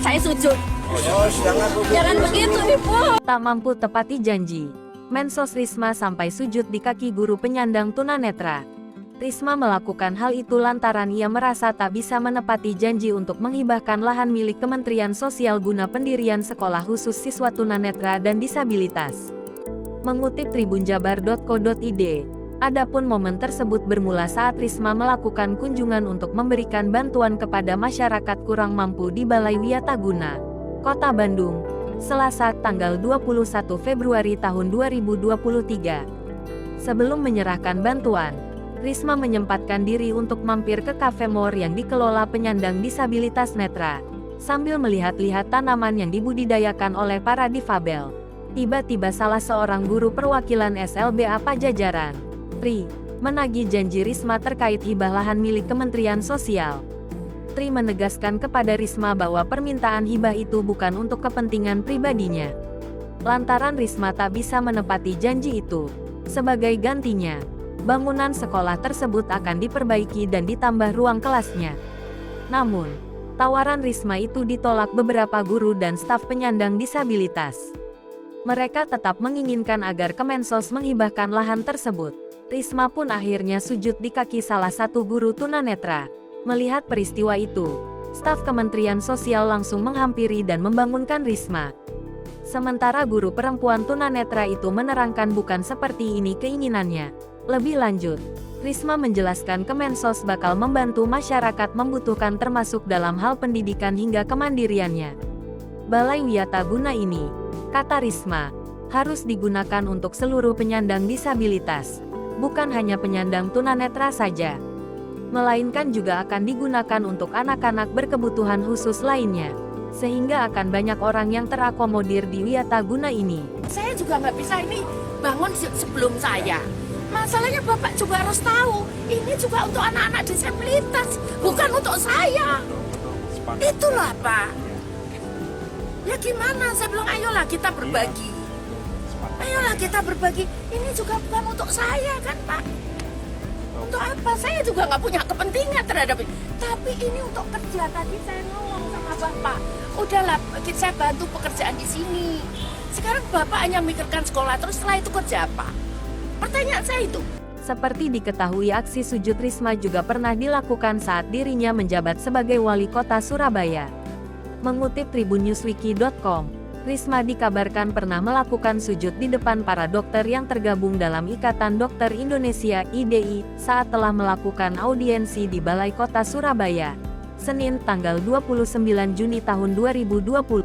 saya sujud. Jangan begitu Ibu. Tak mampu tepati janji, Mensos Risma sampai sujud di kaki guru penyandang tunanetra. Risma melakukan hal itu lantaran ia merasa tak bisa menepati janji untuk menghibahkan lahan milik Kementerian Sosial guna pendirian sekolah khusus siswa tunanetra dan disabilitas. Mengutip tribunjabar.co.id, adapun momen tersebut bermula saat Risma melakukan kunjungan untuk memberikan bantuan kepada masyarakat kurang mampu di Balai Wiataguna, Kota Bandung, Selasa tanggal 21 Februari tahun 2023. Sebelum menyerahkan bantuan, Risma menyempatkan diri untuk mampir ke Cafe More yang dikelola penyandang disabilitas netra, sambil melihat-lihat tanaman yang dibudidayakan oleh para difabel. Tiba-tiba salah seorang guru perwakilan SLBA Pajajaran, Tri, menagih janji Risma terkait hibah lahan milik Kementerian Sosial. Tri menegaskan kepada Risma bahwa permintaan hibah itu bukan untuk kepentingan pribadinya. Lantaran Risma tak bisa menepati janji itu, sebagai gantinya, bangunan sekolah tersebut akan diperbaiki dan ditambah ruang kelasnya. Namun, tawaran Risma itu ditolak beberapa guru dan staf penyandang disabilitas. Mereka tetap menginginkan agar Kemensos menghibahkan lahan tersebut. Risma pun akhirnya sujud di kaki salah satu guru tunanetra. Melihat peristiwa itu, staf Kementerian Sosial langsung menghampiri dan membangunkan Risma. Sementara guru perempuan tunanetra itu menerangkan bukan seperti ini keinginannya. Lebih lanjut, Risma menjelaskan Kemensos bakal membantu masyarakat membutuhkan termasuk dalam hal pendidikan hingga kemandiriannya. Balai Wiataguna ini, kata Risma, harus digunakan untuk seluruh penyandang disabilitas, bukan hanya penyandang tunanetra saja, melainkan juga akan digunakan untuk anak-anak berkebutuhan khusus lainnya, sehingga akan banyak orang yang terakomodir di Wiataguna ini. Saya juga nggak bisa ini bangun sebelum saya. Masalahnya Bapak juga harus tahu, ini juga untuk anak-anak disabilitas, bukan untuk saya. Itulah Pak. Ya gimana, saya bilang ayolah kita berbagi. Ayolah kita berbagi, ini juga bukan untuk saya kan Pak. Untuk apa? Saya juga nggak punya kepentingan terhadap ini. Tapi ini untuk kerja, tadi saya ngomong sama Bapak. Udahlah, saya bantu pekerjaan di sini. Sekarang Bapak hanya mikirkan sekolah, terus setelah itu kerja apa? Pertanyaan saya itu. Seperti diketahui, aksi sujud Risma juga pernah dilakukan saat dirinya menjabat sebagai wali kota Surabaya. Mengutip tribunnewswiki.com, Risma dikabarkan pernah melakukan sujud di depan para dokter yang tergabung dalam Ikatan Dokter Indonesia (IDI) saat telah melakukan audiensi di Balai Kota Surabaya, Senin tanggal 29 Juni tahun 2020.